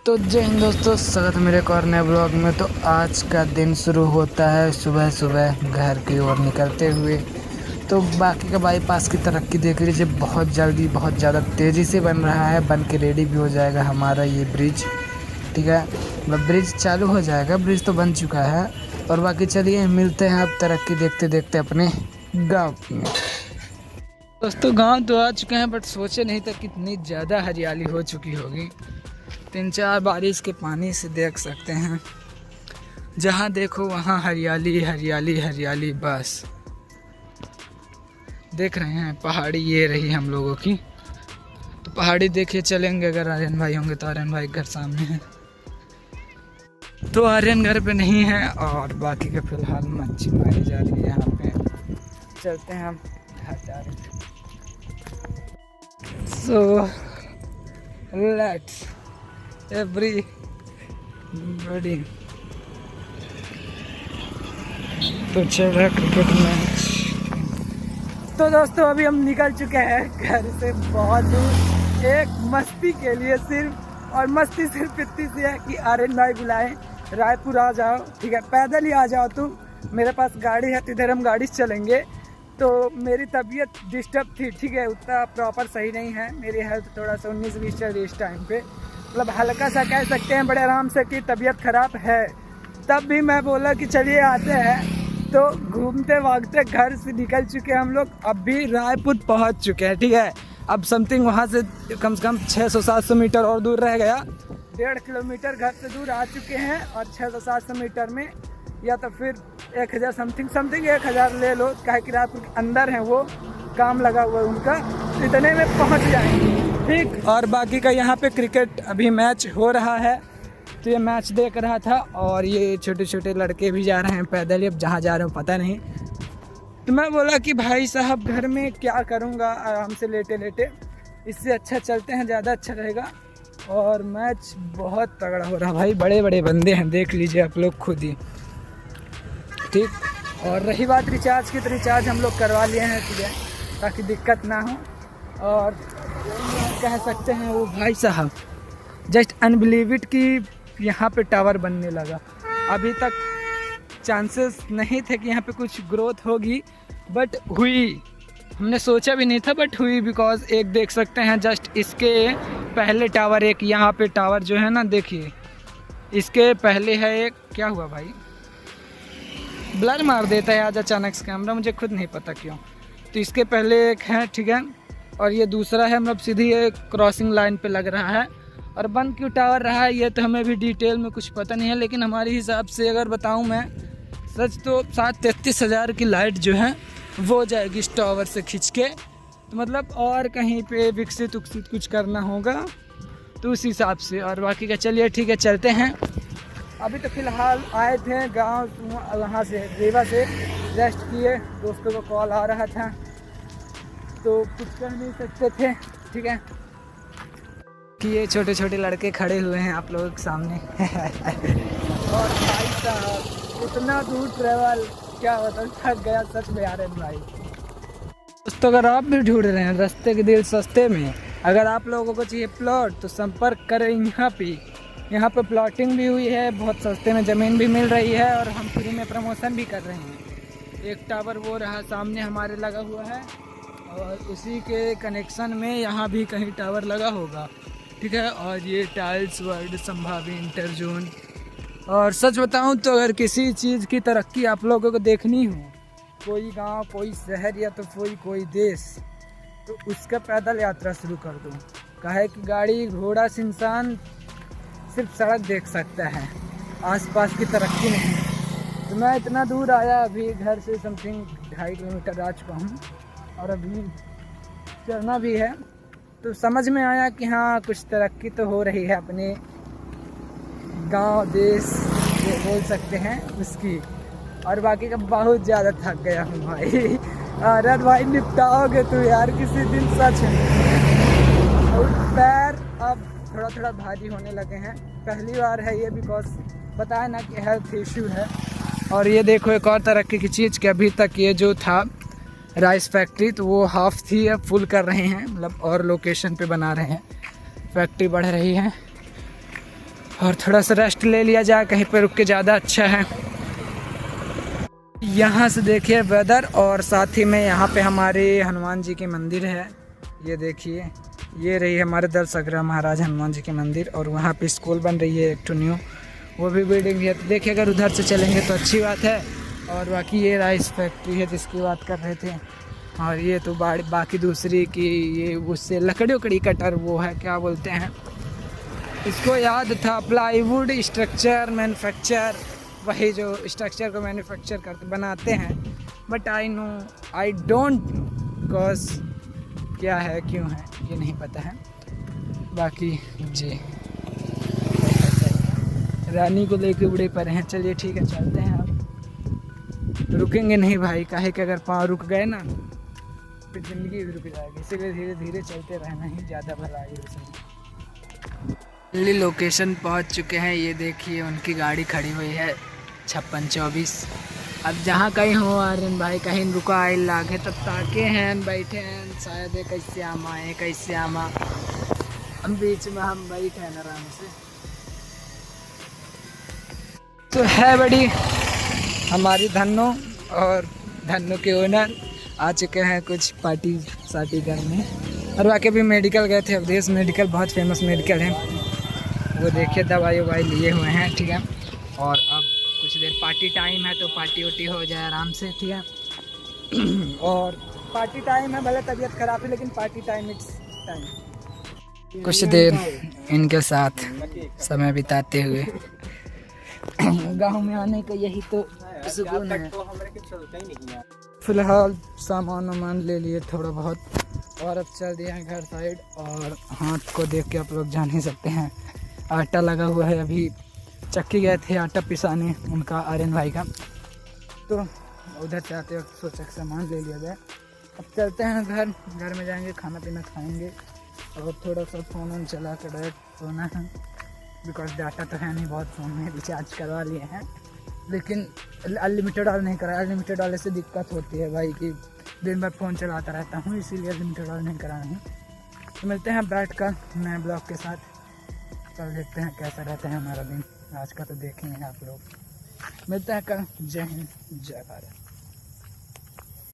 तो जय हिंद दोस्तों, स्वागत है मेरे एक और नए ब्लॉग में। तो आज का दिन शुरू होता है सुबह सुबह घर की ओर निकलते हुए। तो बाकी का बाईपास की तरक्की देख लीजिए, बहुत जल्दी बहुत ज़्यादा तेज़ी से बन रहा है, बन के रेडी भी हो जाएगा हमारा ये ब्रिज। ठीक है, मतलब ब्रिज चालू हो जाएगा, ब्रिज तो बन चुका है। और बाकी चलिए मिलते हैं अब तरक्की देखते देखते अपने गाँव में। दोस्तों गाँव तो आ चुके हैं, बट सोचे नहीं था कितनी ज़्यादा हरियाली हो चुकी होगी। 3-4 बारिश के पानी से देख सकते हैं, जहाँ देखो वहाँ हरियाली हरियाली हरियाली। बस देख रहे हैं पहाड़ी ये रही हम लोगों की। तो पहाड़ी देखिए चलेंगे, अगर आर्यन भाई होंगे तो आर्यन भाई घर सामने है, तो आर्यन घर पे नहीं है। और बाकी के फिलहाल मच्छी मारी जा रही है यहाँ पे। चलते हैं हम घर जा रहे हैं। So let's everybody. तो चल रहा क्रिकेट मैच। तो दोस्तों अभी हम निकल चुके हैं घर से बहुत दूर, एक मस्ती के लिए सिर्फ। और मस्ती सिर्फ इतनी सी है कि आर्यन भाई बुलाए रायपुर आ जाओ, ठीक है, पैदल ही आ जाओ तुम, मेरे पास गाड़ी है, तो इधर हम गाड़ी से चलेंगे। तो मेरी तबीयत डिस्टर्ब थी, ठीक है, उतना प्रॉपर सही नहीं है, मेरी हेल्थ थोड़ा सा 19-20 चल रही इस टाइम पे, मतलब हल्का सा कह सकते हैं बड़े आराम से कि तबीयत ख़राब है। तब भी मैं बोला कि चलिए आते हैं। तो घूमते भागते घर से निकल चुके हम लोग, अब भी रायपुर पहुंच चुके हैं, ठीक है। अब समथिंग वहां से कम 600-700 मीटर और दूर रह गया। 1.5 किलोमीटर घर से दूर आ चुके हैं, और 600-700 मीटर में या तो फिर 1000 समथिंग 1000 ले लो, काहे कि रायपुर के अंदर है, वो काम लगा हुआ है उनका, तो इतने में पहुंच जाएंगे, ठीक। और बाकी का यहाँ पे क्रिकेट अभी मैच हो रहा है, तो ये मैच देख रहा था। और ये छोटे छोटे लड़के भी जा रहे हैं पैदल ही, अब जहाँ जा रहे हो पता नहीं। तो मैं बोला कि भाई साहब घर में क्या करूँगा आराम से लेटे लेटे, इससे अच्छा चलते हैं, ज़्यादा अच्छा रहेगा। और मैच बहुत तगड़ा हो रहा भाई, बड़े बड़े बंदे हैं, देख लीजिए आप लोग खुद ही, ठीक। और रही बात रिचार्ज की, तो रिचार्ज हम लोग करवा लिए हैं, ठीक है, ताकि दिक्कत ना हो। और कह सकते हैं वो भाई साहब जस्ट अनबिलीव इट कि यहाँ पे टावर बनने लगा। अभी तक चांसेस नहीं थे कि यहाँ पे कुछ ग्रोथ होगी, बट हुई। हमने सोचा भी नहीं था, बट हुई। बिकॉज एक देख सकते हैं जस्ट इसके पहले टावर, एक यहाँ पे टावर जो है ना, देखिए इसके पहले है एक, क्या हुआ भाई, ब्लर मार देता है आज अचानक से कैमरा, मुझे खुद नहीं पता क्यों। तो इसके पहले एक है, ठीक है, और ये दूसरा है, मतलब सीधी एक क्रॉसिंग लाइन पे लग रहा है। और बन क्यों टावर रहा है ये तो हमें भी डिटेल में कुछ पता नहीं है, लेकिन हमारे हिसाब से अगर बताऊं मैं सच, तो 33,000 की लाइट जो है वो हो जाएगी इस टावर से खींच के। तो मतलब और कहीं पे विकसित कुछ करना होगा, तो उस हिसाब से। और बाकी का चलिए ठीक है, चलते हैं। अभी तो फ़िलहाल आए थे गांव, वहाँ से रीवा से रेस्ट किए, दोस्तों को कॉल आ रहा था तो कुछ कर नहीं सकते थे, ठीक है। कि ये छोटे छोटे लड़के खड़े हुए हैं आप लोगों के सामने और भाई साहब इतना दूर ट्रैवल, क्या होता, थक गया सच में यार भाई। दोस्तों अगर आप भी ढूंढ रहे हैं रास्ते के दिल सस्ते में, अगर आप लोगों को चाहिए प्लॉट, तो संपर्क करें यहाँ पे। यहाँ पे प्लॉटिंग भी हुई है, बहुत सस्ते में ज़मीन भी मिल रही है, और हम फ्री में प्रमोशन भी कर रहे हैं। एक टावर वो रहा सामने हमारे लगा हुआ है, और उसी के कनेक्शन में यहाँ भी कहीं टावर लगा होगा, ठीक है। और ये टाइल्स वर्ल्ड संभावी इंटर जोन। और सच बताऊँ तो अगर किसी चीज़ की तरक्की आप लोगों को देखनी हो, कोई गांव, कोई शहर, या तो कोई देश, तो उसका पैदल यात्रा शुरू कर दो। काहे कि गाड़ी घोड़ा से इंसान सिर्फ सड़क देख सकता है, आसपास की तरक्की नहीं। तो मैं इतना दूर आया, अभी घर से समथिंग 2.5 किलोमीटर आ चुका हूँ, और अभी चलना भी है। तो समझ में आया कि हाँ कुछ तरक्की तो हो रही है अपने गांव देश जो बोल सकते हैं उसकी। और बाकी का बहुत ज़्यादा थक गया हूँ भाई। अरे भाई निपटाओगे तो यार किसी दिन, सच है। और पैर अब थोड़ा थोड़ा भारी होने लगे हैं, पहली बार है ये, बिकॉज बताया ना कि हेल्थ इशू है। और ये देखो एक और तरक्की की चीज़ कि अभी तक ये जो था राइस फैक्ट्री, तो वो हाफ थी, अब फुल कर रहे हैं, मतलब और लोकेशन पे बना रहे हैं, फैक्ट्री बढ़ रही है। और थोड़ा सा रेस्ट ले लिया जाए, कहीं पर रुक के ज़्यादा अच्छा है। यहाँ से देखिए वेदर, और साथ ही में यहाँ पे हमारे हनुमान जी की मंदिर है। ये देखिए, ये रही हमारे दल सगरा महाराज हनुमान जी की मंदिर, और वहाँ पे स्कूल बन रही है एक तो न्यू, वो भी बिल्डिंग है। तो देखिए अगर उधर से चलेंगे तो अच्छी बात है। और बाकी ये राइस फैक्ट्री है जिसकी बात कर रहे थे। और ये तो बाकी दूसरी की ये उससे लकड़ी कटर, वो है क्या बोलते हैं इसको, याद था, प्लाईवुड स्ट्रक्चर मैन्युफैक्चर, वही जो स्ट्रक्चर को मैन्युफैक्चर करते बनाते हैं। बट आई डोंट बिकॉज क्या है क्यों है ये नहीं पता है। बाकी जी रानी को लेके उड़े पर हैं। चलिए ठीक है, चलते हैं। अब रुकेंगे नहीं भाई, काहे कि अगर पाँव रुक गए ना फिर ज़िंदगी भी रुक जाएगी, इसीलिए धीरे धीरे चलते रहना ही ज़्यादा भला है। दिल्ली लोकेशन पहुंच चुके हैं। ये देखिए उनकी गाड़ी खड़ी हुई है 5624। अब जहाँ कहीं हो आर्यन भाई, कहीं रुका आए लागे तब ताके हैं, बैठे हैं, शायद कैसे आमा है कैसे आमा, हम बीच में हम बैठे हैं आराम से। तो है बड़ी हमारी धन्नो, और धन्नो के ओनर आ चुके हैं कुछ पार्टी सार्टी करने। और वाकई भी मेडिकल गए थे, अवधेश मेडिकल बहुत फेमस मेडिकल है। वो देखिए दवाई ववाई लिए हुए हैं, ठीक है। और अब कुछ देर पार्टी टाइम है, तो पार्टी वार्टी हो जाए आराम से, ठीक है। और पार्टी टाइम है, भले तबीयत खराब है लेकिन पार्टी टाइम इट्स टाइम। कुछ देर इनके साथ समय बिताते हुए गांव में आने का यही तो सुकून है। फिलहाल सामान वामान ले लिए थोड़ा बहुत, और अब चल दिया है घर साइड। और हाथ को देख के आप लोग जान ही सकते हैं, आटा लगा हुआ है। अभी चक्की गए थे आटा पिसाने, उनका आर्यन भाई का, तो उधर जाते वक्त सोचा सामान ले लिया जाए। अब चलते हैं घर में जाएंगे, खाना पीना खाएंगे, और थोड़ा सा फ़ोन वोन चला कर डायरेक्ट सोना है। बिकॉज डाटा तो है नहीं बहुत, फ़ोन में रिचार्ज करवा लिए हैं लेकिन अनलिमिटेड वाला नहीं करा। अनलिमिटेड वाले से दिक्कत होती है भाई कि दिन भर फ़ोन चलाता रहता हूँ, इसीलिए अनलिमिटेड वाला नहीं करा हूँ। तो मिलते हैं बैठ कर नए ब्लॉग के साथ। चल देखते हैं कैसा रहता है हमारा दिन आज का, तो देखेंगे आप लोग। मिलते हैं कल। जय हिंद, जय भारत।